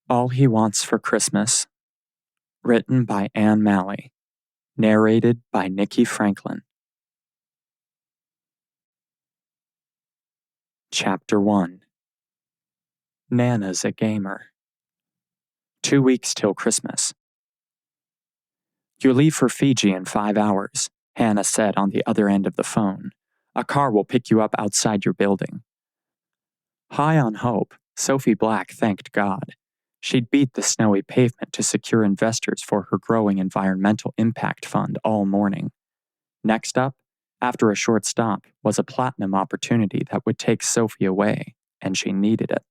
All He Wants for Christmas, written by Anne Malley, narrated by Nikki Franklin. Chapter 1. Nana's a gamer. 2 weeks till Christmas. You leave for Fiji in 5 hours, Hannah said on the other end of the phone. A car will pick you up outside your building. High on hope, Sophie Black thanked God. She'd beat the snowy pavement to secure investors for her growing environmental impact fund all morning. Next up, after a short stop, was a platinum opportunity that would take Sophie away, and she needed it.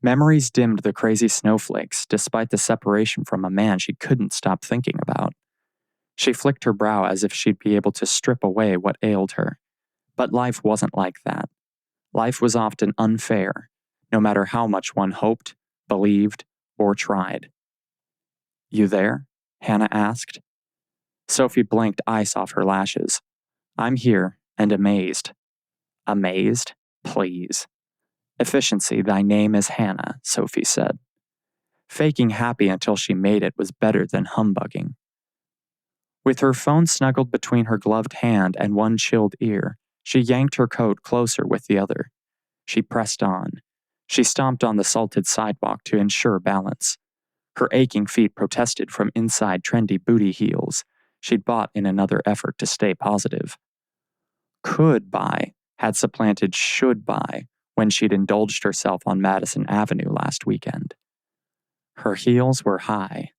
Memories dimmed the crazy snowflakes despite the separation from a man she couldn't stop thinking about. She flicked her brow as if she'd be able to strip away what ailed her. But life wasn't like that. Life was often unfair, no matter how much one hoped, believed, or tried. You there? Hannah asked. Sophie blinked ice off her lashes. I'm here, and amazed. Amazed? Please. Efficiency, thy name is Hannah, Sophie said. Faking happy until she made it was better than humbugging. With her phone snuggled between her gloved hand and one chilled ear, she yanked her coat closer with the other. She pressed on. She stomped on the salted sidewalk to ensure balance. Her aching feet protested from inside trendy booty heels she'd bought in another effort to stay positive. Could buy had supplanted should buy when she'd indulged herself on Madison Avenue last weekend. Her heels were high,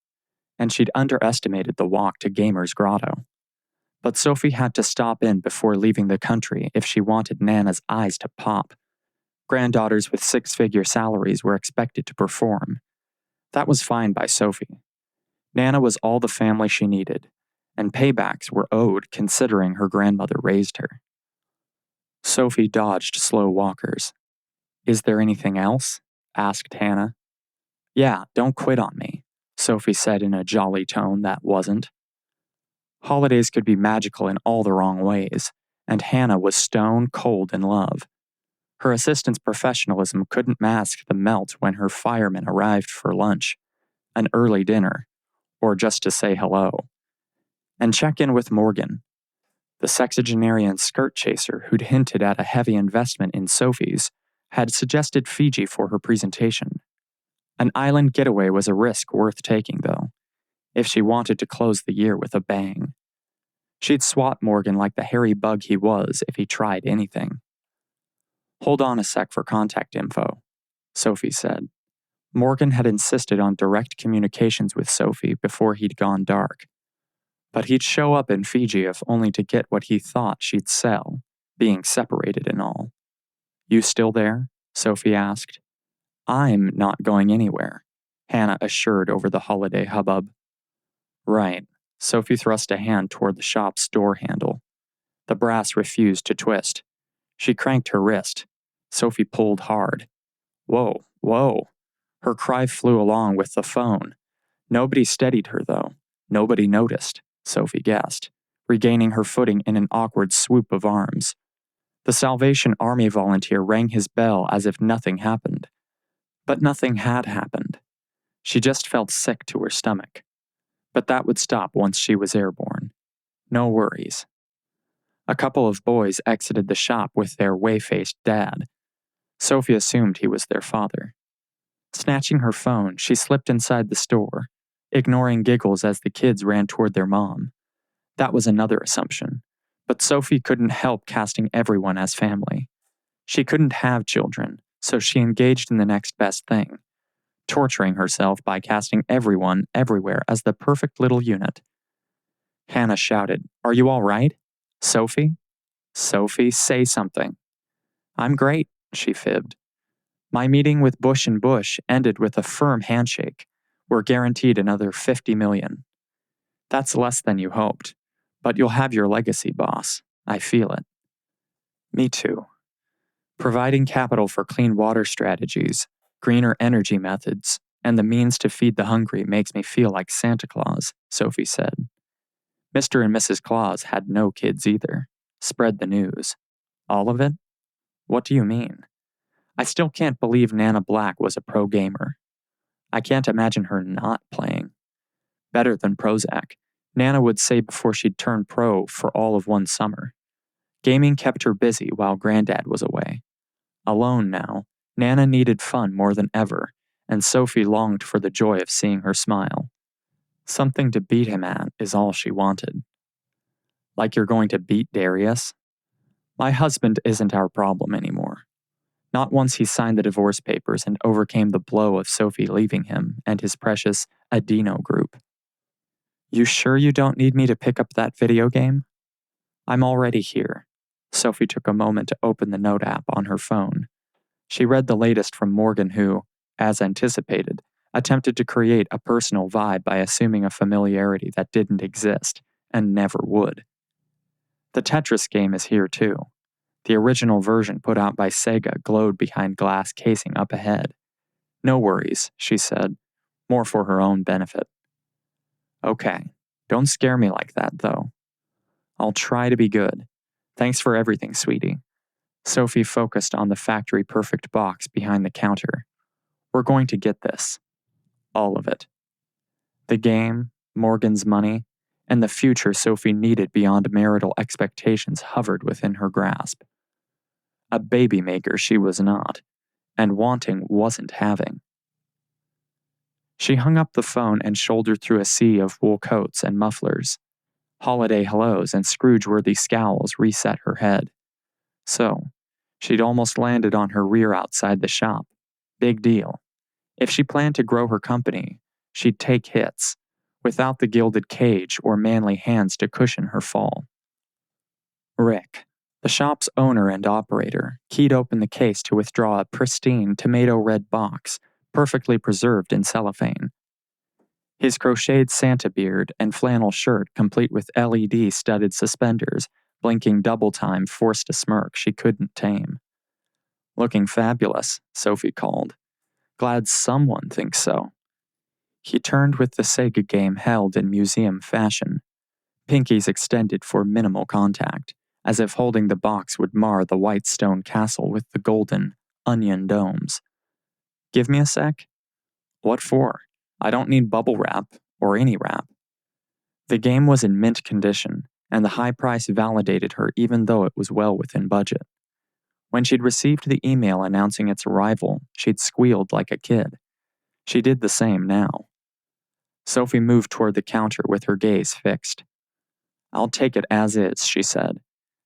and she'd underestimated the walk to Gamer's Grotto. But Sophie had to stop in before leaving the country if she wanted Nana's eyes to pop. Granddaughters with 6-figure salaries were expected to perform. That was fine by Sophie. Nana was all the family she needed, and paybacks were owed considering her grandmother raised her. Sophie dodged slow walkers. Is there anything else? Asked Hannah. Yeah, don't quit on me, Sophie said in a jolly tone that wasn't. Holidays could be magical in all the wrong ways, and Hannah was stone cold in love. Her assistant's professionalism couldn't mask the melt when her fireman arrived for lunch, an early dinner, or just to say hello. And check in with Morgan, the sexagenarian skirt chaser who'd hinted at a heavy investment in Sophie's, had suggested Fiji for her presentation. An island getaway was a risk worth taking, though, if she wanted to close the year with a bang. She'd swat Morgan like the hairy bug he was if he tried anything. Hold on a sec for contact info, Sophie said. Morgan had insisted on direct communications with Sophie before he'd gone dark. But he'd show up in Fiji if only to get what he thought she'd sell, being separated and all. You still there? Sophie asked. I'm not going anywhere, Hannah assured over the holiday hubbub. Right. Sophie thrust a hand toward the shop's door handle. The brass refused to twist. She cranked her wrist. Sophie pulled hard. Whoa, whoa. Her cry flew along with the phone. Nobody steadied her, though. Nobody noticed, Sophie guessed, regaining her footing in an awkward swoop of arms. The Salvation Army volunteer rang his bell as if nothing happened. But nothing had happened. She just felt sick to her stomach. But that would stop once she was airborne. No worries. A couple of boys exited the shop with their whey-faced dad. Sophie assumed he was their father. Snatching her phone, she slipped inside the store, ignoring giggles as the kids ran toward their mom. That was another assumption, but Sophie couldn't help casting everyone as family. She couldn't have children, so she engaged in the next best thing, torturing herself by casting everyone everywhere as the perfect little unit. Hannah shouted, Are you all right? Sophie? Sophie, say something. I'm great, she fibbed. My meeting with Bush and Bush ended with a firm handshake. We're guaranteed another $50 million. That's less than you hoped, but you'll have your legacy, boss. I feel it. Me too. Providing capital for clean water strategies, greener energy methods, and the means to feed the hungry makes me feel like Santa Claus, Sophie said. Mr. and Mrs. Claus had no kids either. Spread the news. All of it? What do you mean? I still can't believe Nana Black was a pro gamer. I can't imagine her not playing. Better than Prozac, Nana would say before she'd turned pro for all of one summer. Gaming kept her busy while Granddad was away. Alone now, Nana needed fun more than ever, and Sophie longed for the joy of seeing her smile. Something to beat him at is all she wanted. Like you're going to beat Darius? My husband isn't our problem anymore. Not once he signed the divorce papers and overcame the blow of Sophie leaving him and his precious Andino group. You sure you don't need me to pick up that video game? I'm already here. Sophie took a moment to open the note app on her phone. She read the latest from Morgan who, as anticipated, attempted to create a personal vibe by assuming a familiarity that didn't exist and never would. The Tetris game is here too. The original version put out by Sega glowed behind glass casing up ahead. No worries, she said, more for her own benefit. Okay, don't scare me like that, though. I'll try to be good. Thanks for everything, sweetie. Sophie focused on the factory-perfect box behind the counter. We're going to get this. All of it. The game, Morgan's money, and the future Sophie needed beyond marital expectations hovered within her grasp. A baby maker she was not, and wanting wasn't having. She hung up the phone and shouldered through a sea of wool coats and mufflers. Holiday hellos and Scrooge-worthy scowls reset her head. So, she'd almost landed on her rear outside the shop. Big deal. If she planned to grow her company, she'd take hits, without the gilded cage or manly hands to cushion her fall. Rick, the shop's owner and operator, keyed open the case to withdraw a pristine tomato-red box, perfectly preserved in cellophane. His crocheted Santa beard and flannel shirt, complete with LED-studded suspenders, blinking double time, forced a smirk she couldn't tame. Looking fabulous, Sophie called. Glad someone thinks so. He turned with the Sega game held in museum fashion. Pinkies extended for minimal contact, as if holding the box would mar the white stone castle with the golden, onion domes. Give me a sec? What for? I don't need bubble wrap, or any wrap. The game was in mint condition, and the high price validated her even though it was well within budget. When she'd received the email announcing its arrival, she'd squealed like a kid. She did the same now. Sophie moved toward the counter with her gaze fixed. I'll take it as is, she said.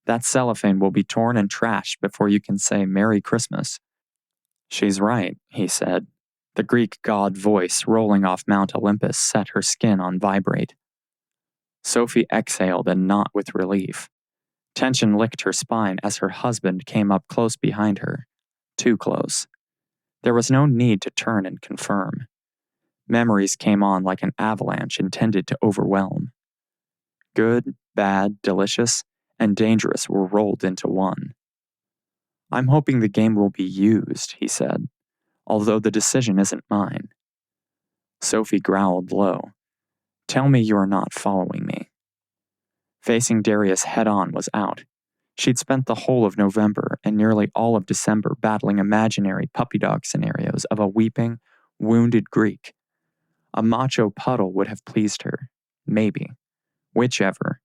That cellophane will be torn and trashed before you can say Merry Christmas. She's right, he said. The Greek god voice rolling off Mount Olympus set her skin on vibrate. Sophie exhaled and not with relief. Tension licked her spine as her husband came up close behind her. Too close. There was no need to turn and confirm. Memories came on like an avalanche intended to overwhelm. Good, bad, delicious, and dangerous were rolled into one. I'm hoping the game will be used, he said, although the decision isn't mine. Sophie growled low. Tell me you are not following me. Facing Darius head-on was out. She'd spent the whole of November and nearly all of December battling imaginary puppy dog scenarios of a weeping, wounded Greek. A macho puddle would have pleased her. Maybe. Whichever.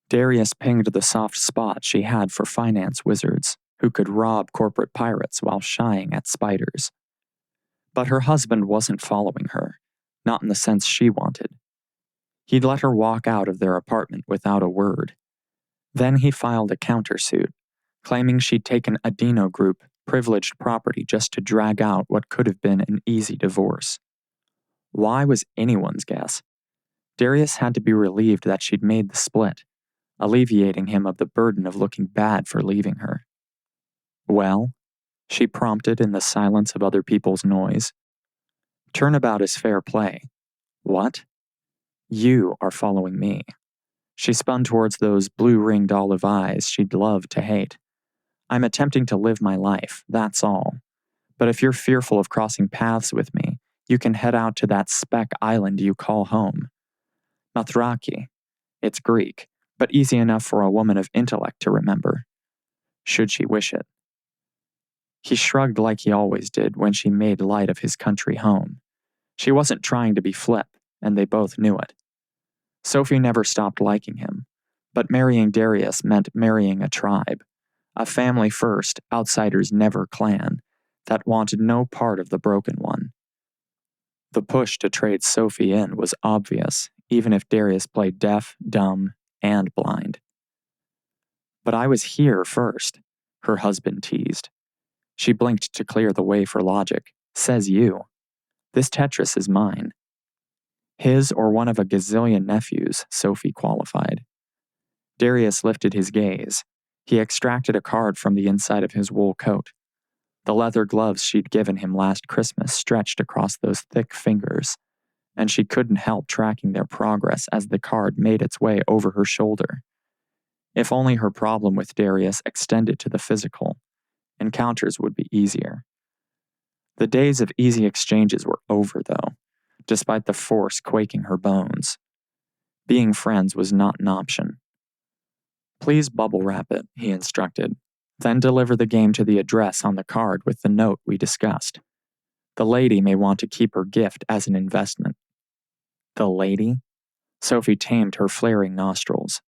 Darius pinged the soft spot she had for finance wizards, who could rob corporate pirates while shying at spiders. But her husband wasn't following her, not in the sense she wanted. He'd let her walk out of their apartment without a word. Then he filed a countersuit, claiming she'd taken Andino Group privileged property just to drag out what could have been an easy divorce. Why was anyone's guess? Darius had to be relieved that she'd made the split, alleviating him of the burden of looking bad for leaving her. Well, she prompted in the silence of other people's noise. Turnabout is fair play. What? You are following me. She spun towards those blue-ringed olive eyes she'd love to hate. I'm attempting to live my life, that's all. But if you're fearful of crossing paths with me, you can head out to that speck island you call home. Mathraki. It's Greek, but easy enough for a woman of intellect to remember. Should she wish it. He shrugged like he always did when she made light of his country home. She wasn't trying to be flip, and they both knew it. Sophie never stopped liking him, but marrying Darius meant marrying a tribe, a family first, outsiders never clan, that wanted no part of the broken one. The push to trade Sophie in was obvious, even if Darius played deaf, dumb, and blind. But I was here first, her husband teased. She blinked to clear the way for logic. Says you. This Tetris is mine. His or one of a gazillion nephews, Sophie qualified. Darius lifted his gaze. He extracted a card from the inside of his wool coat. The leather gloves she'd given him last Christmas stretched across those thick fingers, and she couldn't help tracking their progress as the card made its way over her shoulder. If only her problem with Darius extended to the physical, encounters would be easier. The days of easy exchanges were over, though, despite the force quaking her bones. Being friends was not an option. Please bubble wrap it, he instructed. Then deliver the game to the address on the card with the note we discussed. The lady may want to keep her gift as an investment. The lady? Sophie tamed her flaring nostrils.